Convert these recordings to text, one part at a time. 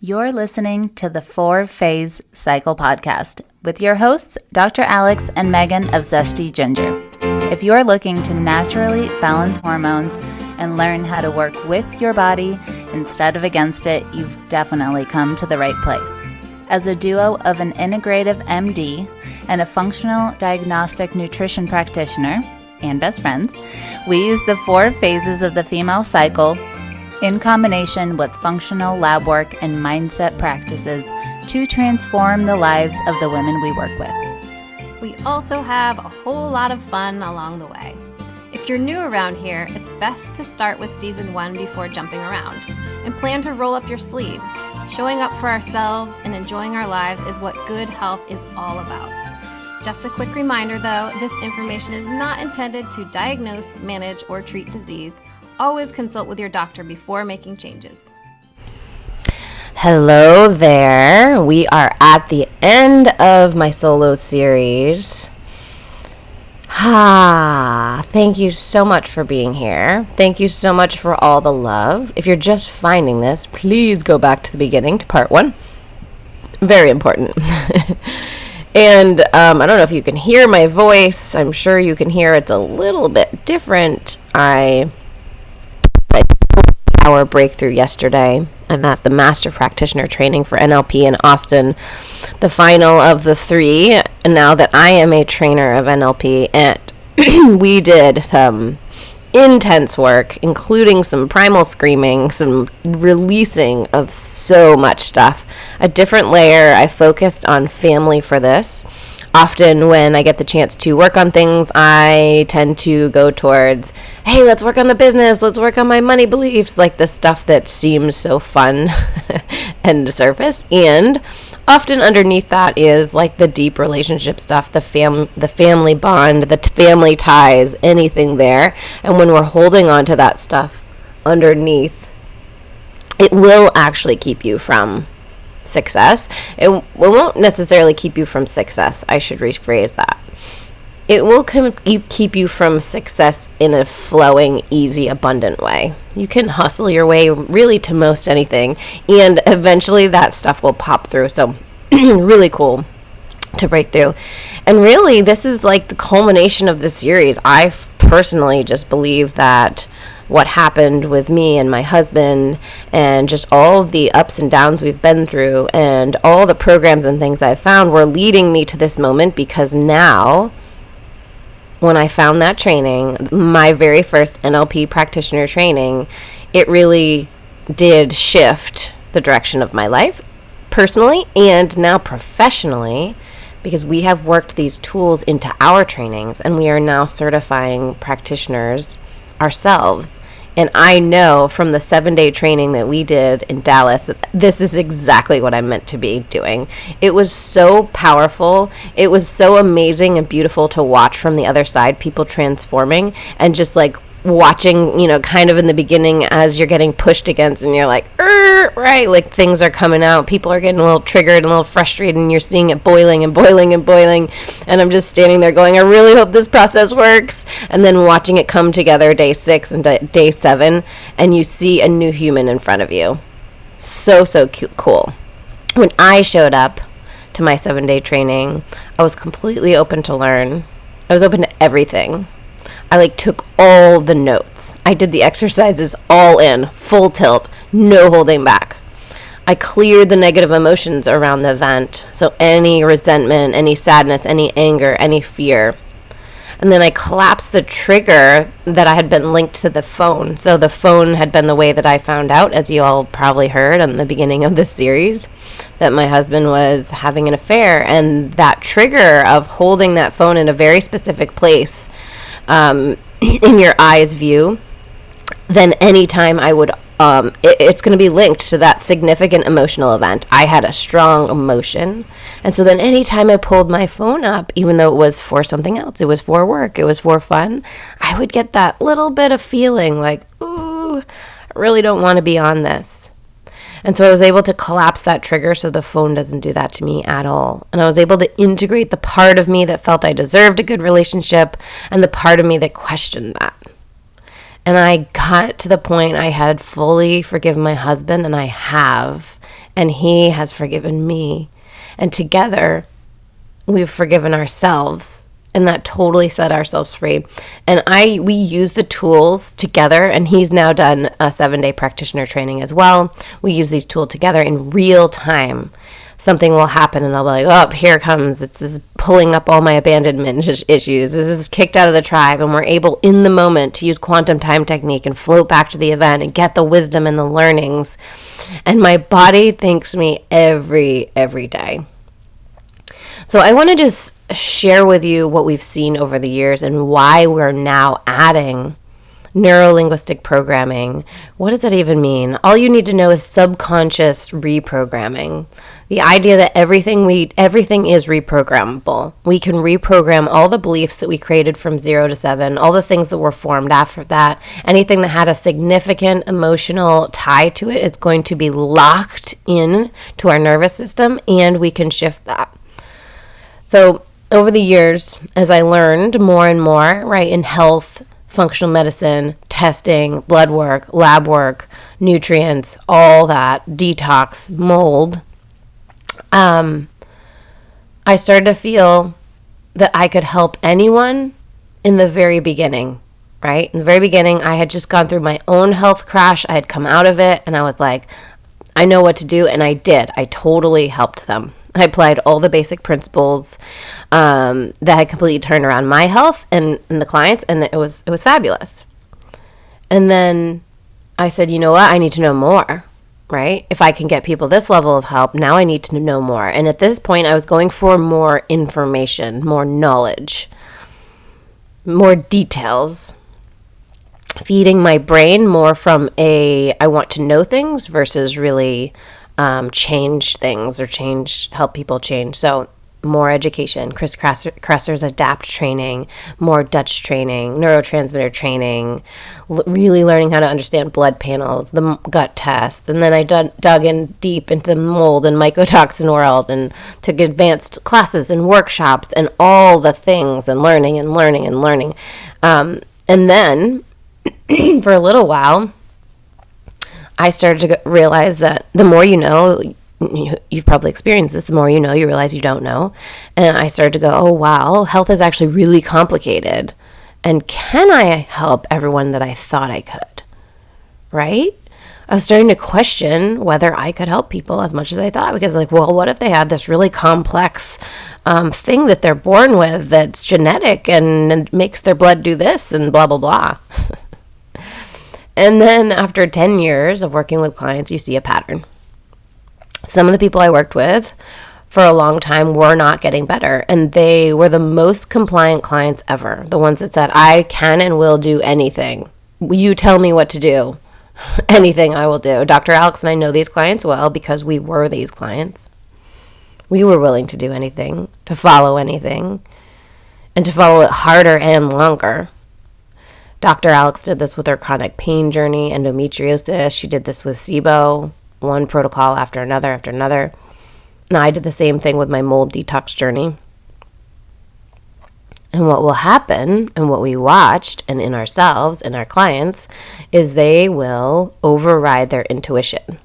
You're listening to the 4-Phase Cycle Podcast with your hosts, Dr. Alex and Megan of Zesty Ginger. If you're looking to naturally balance hormones and learn how to work with your body instead of against it, you've definitely come to the right place. As a duo of an integrative MD and a functional diagnostic nutrition practitioner and best friends, we use the 4 phases of the female cycle in combination with functional lab work and mindset practices to transform the lives of the women we work with. We also have a whole lot of fun along the way. If you're new around here, it's best to start with season 1 before jumping around and plan to roll up your sleeves. Showing up for ourselves and enjoying our lives is what good health is all about. Just a quick reminder though, this information is not intended to diagnose, manage, or treat disease. Always consult with your doctor before making changes. Hello there. We are at the end of my solo series. Thank you so much for being here. Thank you so much for all the love. If you're just finding this, please go back to the beginning, to part 1. Very important. And I don't know if you can hear my voice. I'm sure you can hear it's a little bit different. I hour breakthrough yesterday. I'm at the Master Practitioner Training for NLP in Austin, the final of the 3. And now that I am a trainer of NLP, and we did some intense work, including some primal screaming, some releasing of so much stuff. A different layer. I focused on family for this. Often when I get the chance to work on things, I tend to go towards, hey, let's work on the business, let's work on my money beliefs, like the stuff that seems so fun and surface. And often underneath that is like the deep relationship stuff, the family bond, the family ties, anything there. And when we're holding on to that stuff underneath, it will actually keep you from success. It won't necessarily keep you from success. I should rephrase that. It will keep you from success in a flowing, easy, abundant way. You can hustle your way really to most anything, and eventually that stuff will pop through. So really cool to break through. And really, this is like the culmination of the series. I personally just believe that what happened with me and my husband and just all the ups and downs we've been through and all the programs and things I've found were leading me to this moment, because now when I found that training, my very first NLP practitioner training, it really did shift the direction of my life personally and now professionally, because we have worked these tools into our trainings and we are now certifying practitioners ourselves. And I know from the 7-day training that we did in Dallas that this is exactly what I'm meant to be doing. It was so powerful. It was so amazing and beautiful to watch from the other side, people transforming and just like watching, kind of in the beginning as you're getting pushed against and you're like, right, like things are coming out. People are getting a little triggered and a little frustrated and you're seeing it boiling and boiling and boiling. And I'm just standing there going, I really hope this process works. And then watching it come together day 6 and day 7, and you see a new human in front of you. So cute, cool. When I showed up to my 7-day training, I was completely open to learn. I was open to everything. I took all the notes. I did the exercises all in, full tilt, no holding back. I cleared the negative emotions around the event. So any resentment, any sadness, any anger, any fear. And then I collapsed the trigger that I had been linked to the phone. So the phone had been the way that I found out, as you all probably heard in the beginning of this series, that my husband was having an affair. And that trigger of holding that phone in a very specific place in your eye's view, then anytime I would, it's going to be linked to that significant emotional event. I had a strong emotion. And so then anytime I pulled my phone up, even though it was for something else, it was for work, it was for fun, I would get that little bit of feeling like, ooh, I really don't want to be on this. And so I was able to collapse that trigger so the phone doesn't do that to me at all. And I was able to integrate the part of me that felt I deserved a good relationship and the part of me that questioned that. And I got to the point I had fully forgiven my husband, and I have. and he has forgiven me. And together, we've forgiven ourselves. And that totally set ourselves free. And we use the tools together, and he's now done a 7-day practitioner training as well. We use these tools together in real time. Something will happen and I'll be like, oh, here comes, it's just pulling up all my abandonment issues. This is kicked out of the tribe. And we're able in the moment to use quantum time technique and float back to the event and get the wisdom and the learnings. And my body thanks me every day. So I want to just share with you what we've seen over the years and why we're now adding neuro-linguistic programming. What does that even mean? All you need to know is subconscious reprogramming. The idea that everything is reprogrammable. We can reprogram all the beliefs that we created from 0 to 7, all the things that were formed after that. Anything that had a significant emotional tie to it is going to be locked in to our nervous system, and we can shift that. So over the years, as I learned more and more, right, in health, functional medicine, testing, blood work, lab work, nutrients, all that, detox, mold, I started to feel that I could help anyone in the very beginning, right? In the very beginning, I had just gone through my own health crash. I had come out of it, and I was like, I know what to do, and I did. I totally helped them. I applied all the basic principles that had completely turned around my health and the clients, and it was fabulous. And then I said, you know what? I need to know more, right? If I can get people this level of help, now I need to know more. And at this point, I was going for more information, more knowledge, more details, feeding my brain more from I want to know things versus really change things or help people change. So more education, Chris Kresser's ADAPT training, more Dutch training, neurotransmitter training, really learning how to understand blood panels, the gut test. And then I dug in deep into the mold and mycotoxin world and took advanced classes and workshops and all the things and learning. And then for a little while, I started to realize that the more you know, you've probably experienced this, the more you know, you realize you don't know. And I started to go, oh, wow, health is actually really complicated. And can I help everyone that I thought I could? Right? I was starting to question whether I could help people as much as I thought, because well, what if they have this really complex thing that they're born with that's genetic and makes their blood do this and blah, blah, blah. And then after 10 years of working with clients, you see a pattern. Some of the people I worked with for a long time were not getting better, and they were the most compliant clients ever. The ones that said, I can and will do anything. You tell me what to do. Anything I will do. Dr. Alex and I know these clients well because we were these clients. We were willing to do anything, to follow anything, and to follow it harder and longer. Dr. Alex did this with her chronic pain journey, endometriosis. She did this with SIBO, one protocol after another. And I did the same thing with my mold detox journey. And what will happen, and what we watched, and in ourselves and our clients, is they will override their intuition.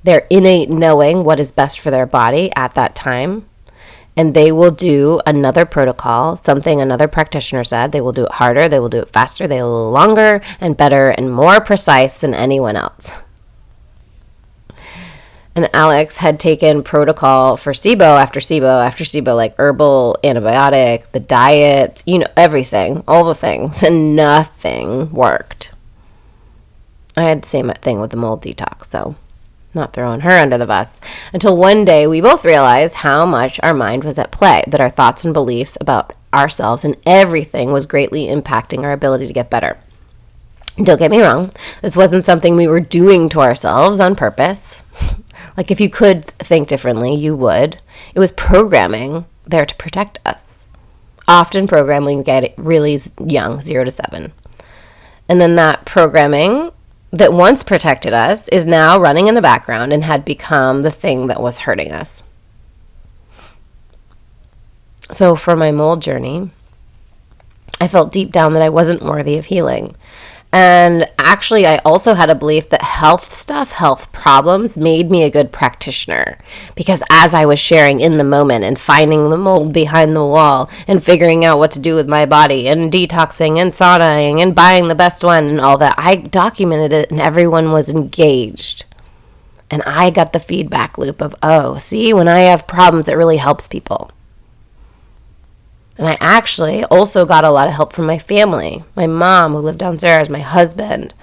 Their innate knowing what is best for their body at that time. And they will do another protocol, something another practitioner said. They will do it harder, they will do it faster, they will do it longer and better and more precise than anyone else. And Alex had taken protocol for SIBO after SIBO, like herbal, antibiotic, the diet, everything, all the things, and nothing worked. I had the same thing with the mold detox, so not throwing her under the bus, until one day we both realized how much our mind was at play, that our thoughts and beliefs about ourselves and everything was greatly impacting our ability to get better. Don't get me wrong, this wasn't something we were doing to ourselves on purpose. Like if you could think differently, you would. It was programming there to protect us. Often programming get really young, 0 to 7. And then that programming that once protected us is now running in the background and had become the thing that was hurting us. So for my mold journey, I felt deep down that I wasn't worthy of healing. And actually, I also had a belief that health problems made me a good practitioner. Because as I was sharing in the moment and finding the mold behind the wall and figuring out what to do with my body and detoxing and saunaing and buying the best one and all that, I documented it and everyone was engaged. And I got the feedback loop of, oh, see, when I have problems, it really helps people. And I actually also got a lot of help from my family. My mom, who lived downstairs, my husband,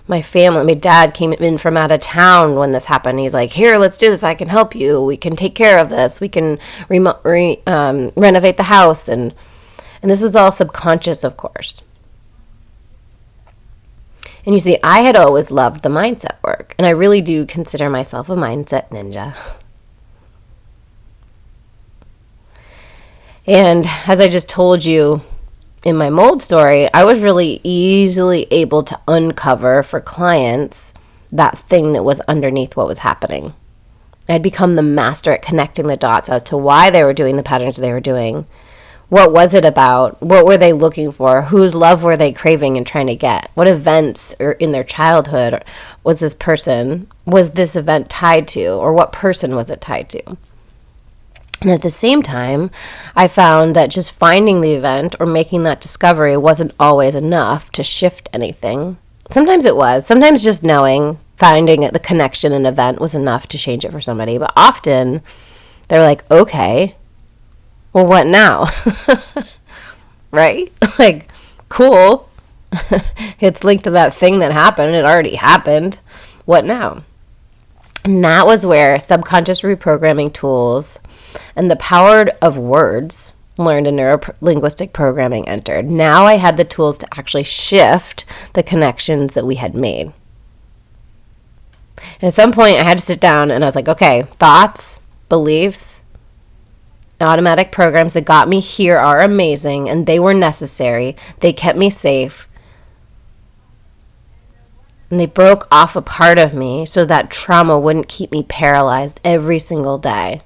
my family. My dad came in from out of town when this happened. He's like, here, let's do this. I can help you. We can take care of this. We can renovate the house. And this was all subconscious, of course. And you see, I had always loved the mindset work. And I really do consider myself a mindset ninja. And as I just told you in my mold story, I was really easily able to uncover for clients that thing that was underneath what was happening. I'd become the master at connecting the dots as to why they were doing the patterns they were doing. What was it about? What were they looking for? Whose love were they craving and trying to get? What events in their childhood was this event tied to? Or what person was it tied to? And at the same time, I found that just finding the event or making that discovery wasn't always enough to shift anything. Sometimes it was. Sometimes just finding the connection in an event was enough to change it for somebody. But often, they're like, okay, well, what now? Right? Like, cool. It's linked to that thing that happened. It already happened. What now? And that was where subconscious reprogramming tools and the power of words learned in neuro-linguistic programming entered. Now I had the tools to actually shift the connections that we had made. And at some point, I had to sit down and I was like, okay, thoughts, beliefs, automatic programs that got me here are amazing and they were necessary. They kept me safe. And they broke off a part of me so that trauma wouldn't keep me paralyzed every single day.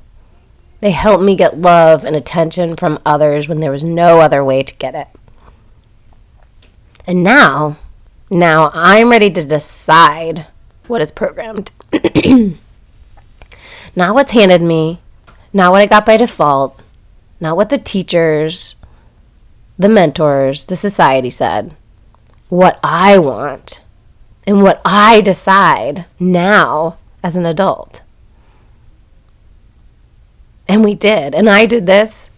They helped me get love and attention from others when there was no other way to get it. And now I'm ready to decide what is programmed. Not what's handed me, not what I got by default, not what the teachers, the mentors, the society said. What I want and what I decide now as an adult. And we did. And I did this.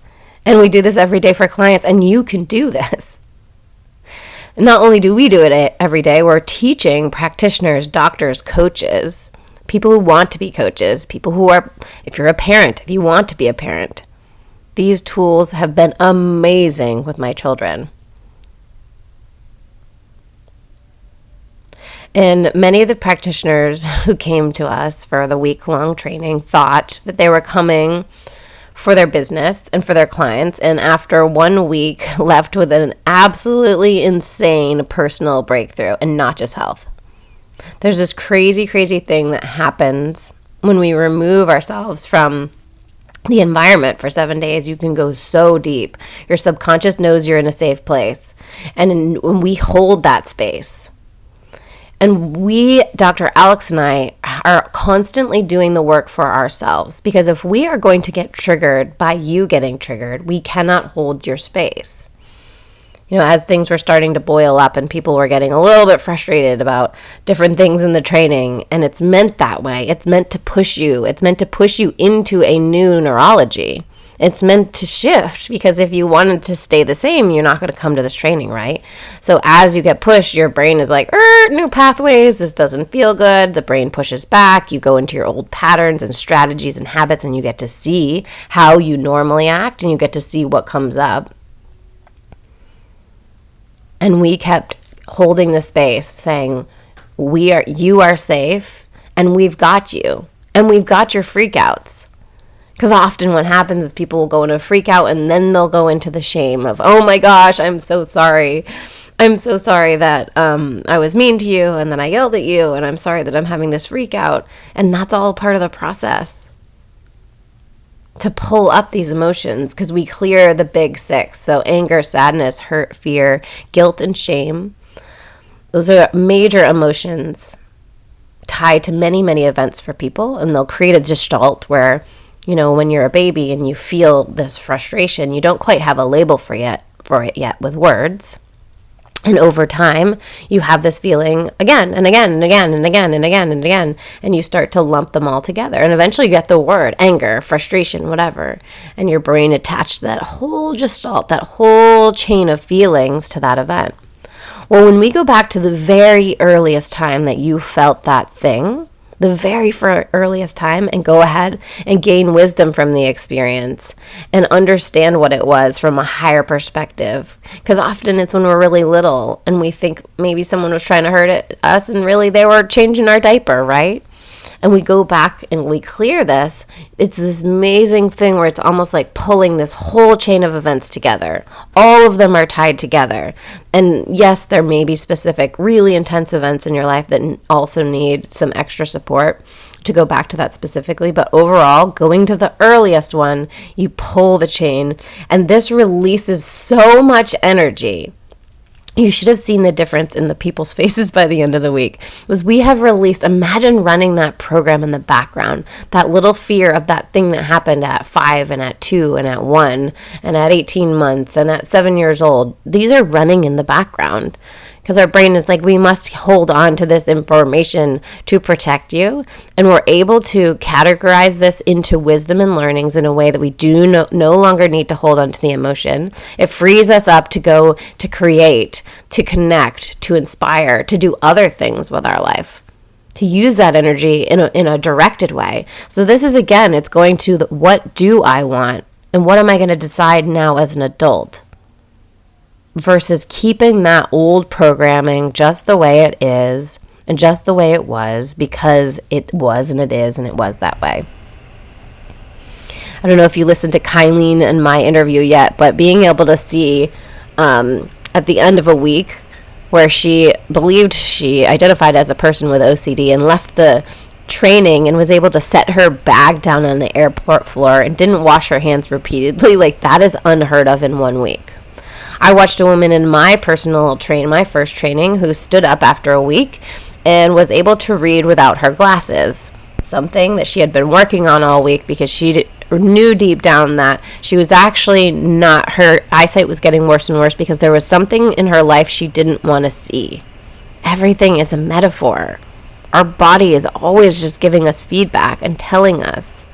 And we do this every day for clients. And you can do this. Not only do we do it every day, we're teaching practitioners, doctors, coaches, people who want to be coaches, people who are, if you're a parent, if you want to be a parent. These tools have been amazing with my children. And many of the practitioners who came to us for the week-long training thought that they were coming for their business and for their clients, and after 1 week left with an absolutely insane personal breakthrough, and not just health. There's this crazy, crazy thing that happens when we remove ourselves from the environment for 7 days. You can go so deep. Your subconscious knows you're in a safe place. And when we hold that space, and we, Dr. Alex and I, are constantly doing the work for ourselves. Because if we are going to get triggered by you getting triggered, we cannot hold your space. You know, as things were starting to boil up and people were getting a little bit frustrated about different things in the training, and it's meant that way. It's meant to push you. It's meant to push you into a new neurology. It's meant to shift, because if you wanted to stay the same, you're not going to come to this training, right? So as you get pushed, your brain is like, new pathways, this doesn't feel good. The brain pushes back. You go into your old patterns and strategies and habits, and you get to see how you normally act, and you get to see what comes up. And we kept holding the space, saying, you are safe, and we've got you, and we've got your freakouts. Because often what happens is people will go into a freak out and then they'll go into the shame of, oh my gosh, I'm so sorry. I'm so sorry that I was mean to you and then I yelled at you, and I'm sorry that I'm having this freak out. And that's all part of the process. To pull up these emotions, because we clear the big six. So anger, sadness, hurt, fear, guilt, and shame. Those are major emotions tied to many, many events for people, and they'll create a gestalt where, when you're a baby and you feel this frustration, you don't quite have a label for it yet with words. And over time, you have this feeling again and again and again and again and again and again, and you start to lump them all together. And eventually you get the word anger, frustration, whatever, and your brain attached that whole gestalt, that whole chain of feelings to that event. Well, when we go back to the very earliest time that you felt that thing, the very earliest time, and go ahead and gain wisdom from the experience and understand what it was from a higher perspective. Because often it's when we're really little and we think maybe someone was trying to hurt us and really they were changing our diaper, right? And we go back and we clear this. It's this amazing thing where it's almost like pulling this whole chain of events together. All of them are tied together. And yes, there may be specific, really intense events in your life that also need some extra support to go back to that specifically. But overall, going to the earliest one, you pull the chain. And this releases so much energy. You should have seen the difference in the people's faces by the end of the week. Was we have released, imagine running that program in the background, that little fear of that thing that happened at 5 and at 2 and at 1 and at 18 months and at 7 years old. These are running in the background because our brain is like, we must hold on to this information to protect you. And we're able to categorize this into wisdom and learnings in a way that we do no longer need to hold on to the emotion. It frees us up to go to create, to connect, to inspire, to do other things with our life, to use that energy in a directed way. So this is, again, it's going to what do I want and what am I going to decide now as an adult? Versus keeping that old programming just the way it is and just the way it was because it was and it is and it was that way. I don't know if you listened to Kylene and my interview yet, but being able to see at the end of a week where she believed she identified as a person with OCD and left the training and was able to set her bag down on the airport floor and didn't wash her hands repeatedly, like that is unheard of in 1 week. I watched a woman in my my first training, who stood up after a week and was able to read without her glasses, something that she had been working on all week because she knew deep down that she was actually not, her eyesight was getting worse and worse because there was something in her life she didn't want to see. Everything is a metaphor. Our body is always just giving us feedback and telling us,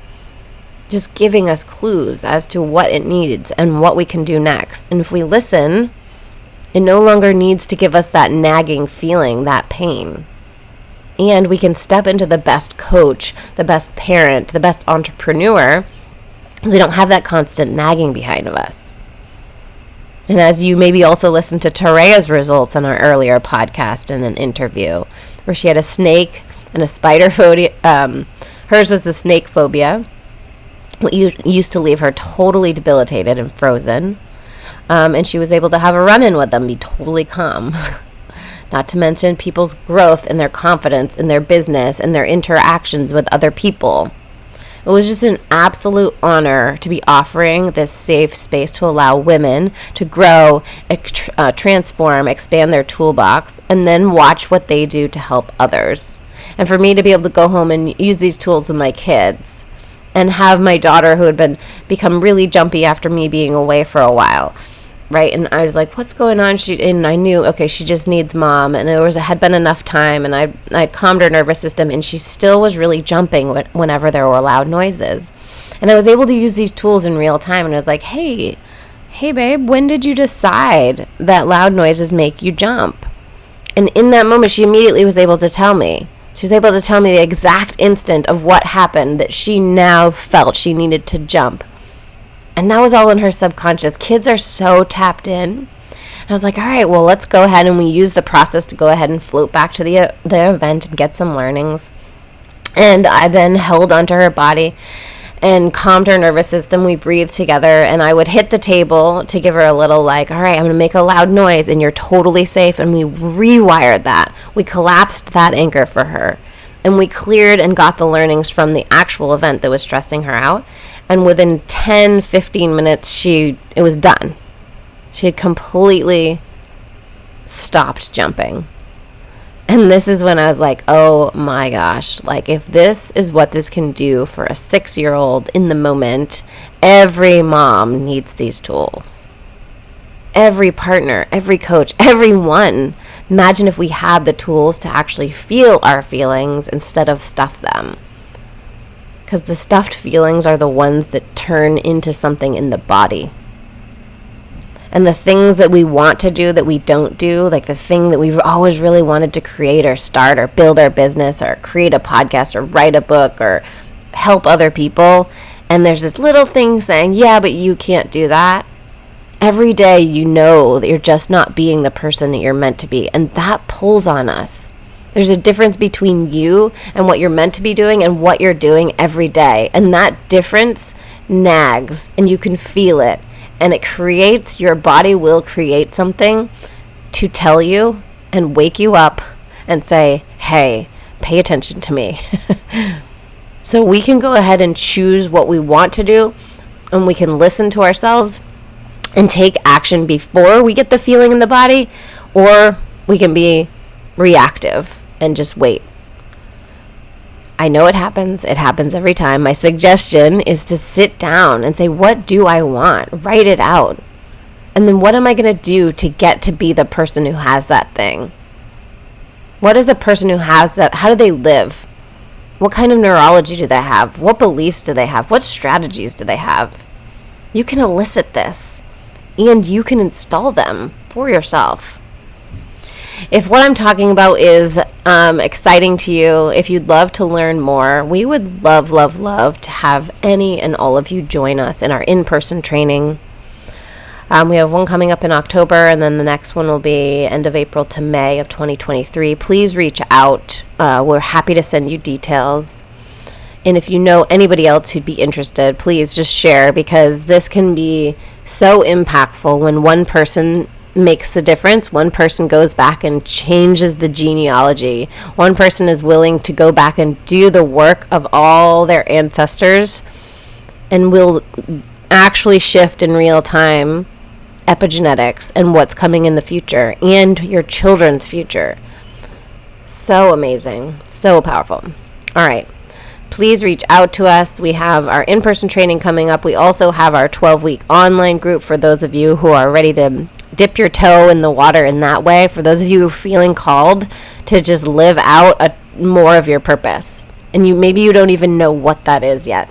just giving us clues as to what it needs and what we can do next. And if we listen, it no longer needs to give us that nagging feeling, that pain. And we can step into the best coach, the best parent, the best entrepreneur. We don't have that constant nagging behind of us. And as you maybe also listened to Tarea's results on our earlier podcast in an interview, where she had a snake and a spider phobia. Hers was the snake phobia. Used to leave her totally debilitated and frozen. And she was able to have a run-in with them, be totally calm. Not to mention people's growth and their confidence in their business and their interactions with other people. It was just an absolute honor to be offering this safe space to allow women to grow, transform, expand their toolbox, and then watch what they do to help others. And for me to be able to go home and use these tools with my kids and have my daughter, who had become really jumpy after me being away for a while, right? And I was like, what's going on? And I knew, okay, she just needs mom. And had been enough time, and I'd calmed her nervous system, and she still was really jumping whenever there were loud noises. And I was able to use these tools in real time, and I was like, hey babe, when did you decide that loud noises make you jump? And in that moment, she immediately was able to tell me. She was able to tell me the exact instant of what happened that she now felt she needed to jump. And that was all in her subconscious. Kids are so tapped in. And I was like, all right, well, let's go ahead, and we use the process to go ahead and float back to the event and get some learnings. And I then held onto her body and calmed her nervous system. We breathed together, and I would hit the table to give her a little like, all right, I'm going to make a loud noise, and you're totally safe. And we rewired that. We collapsed that anchor for her. And we cleared and got the learnings from the actual event that was stressing her out. And within 10, 15 minutes, it was done. She had completely stopped jumping. And this is when I was like, oh my gosh, like if this is what this can do for a 6-year-old in the moment, every mom needs these tools. Every partner, every coach, everyone. Imagine if we had the tools to actually feel our feelings instead of stuff them. Because the stuffed feelings are the ones that turn into something in the body. And the things that we want to do that we don't do, like the thing that we've always really wanted to create or start or build our business or create a podcast or write a book or help other people. And there's this little thing saying, yeah, but you can't do that. Every day you know that you're just not being the person that you're meant to be. And that pulls on us. There's a difference between you and what you're meant to be doing and what you're doing every day. And that difference nags and you can feel it. And it creates, your body will create something to tell you and wake you up and say, hey, pay attention to me. So we can go ahead and choose what we want to do, and we can listen to ourselves and take action before we get the feeling in the body, or we can be reactive and just wait. I know it happens. It happens every time. My suggestion is to sit down and say, what do I want? Write it out. And then what am I going to do to get to be the person who has that thing? What is a person who has that? How do they live? What kind of neurology do they have? What beliefs do they have? What strategies do they have? You can elicit this, and you can install them for yourself. If what I'm talking about is exciting to you, if you'd love to learn more, we would love, love, love to have any and all of you join us in our in-person training. We have one coming up in October, and then the next one will be end of April to May of 2023. Please reach out. We're happy to send you details. And if you know anybody else who'd be interested, please just share, because this can be so impactful when one person makes the difference. One person goes back and changes the genealogy. One person is willing to go back and do the work of all their ancestors and will actually shift in real time epigenetics and what's coming in the future and your children's future. So amazing. So powerful. All right. Please reach out to us. We have our in-person training coming up. We also have our 12-week online group for those of you who are ready to dip your toe in the water in that way. For those of you who are feeling called to just live out more of your purpose. And maybe you don't even know what that is yet.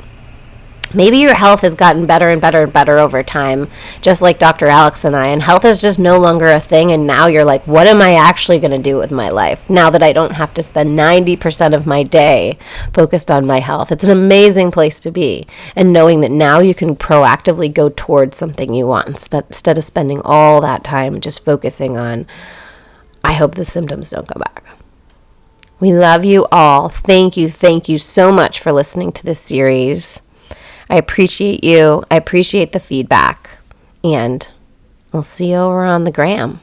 Maybe your health has gotten better and better and better over time, just like Dr. Alex and I, and health is just no longer a thing, and now you're like, what am I actually going to do with my life now that I don't have to spend 90% of my day focused on my health? It's an amazing place to be, and knowing that now you can proactively go towards something you want instead of spending all that time just focusing on, I hope the symptoms don't come back. We love you all. Thank you so much for listening to this series. I appreciate you. I appreciate the feedback. And we'll see you over on the gram.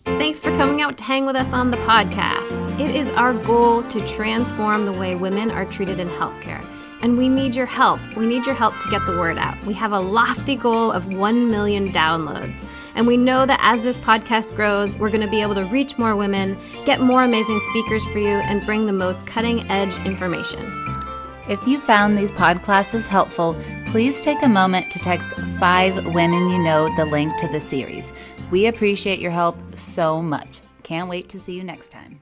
Thanks for coming out to hang with us on the podcast. It is our goal to transform the way women are treated in healthcare. And we need your help. We need your help to get the word out. We have a lofty goal of 1 million downloads. And we know that as this podcast grows, we're going to be able to reach more women, get more amazing speakers for you, and bring the most cutting-edge information. If you found these podclasses helpful, please take a moment to text 5 women you know the link to the series. We appreciate your help so much. Can't wait to see you next time.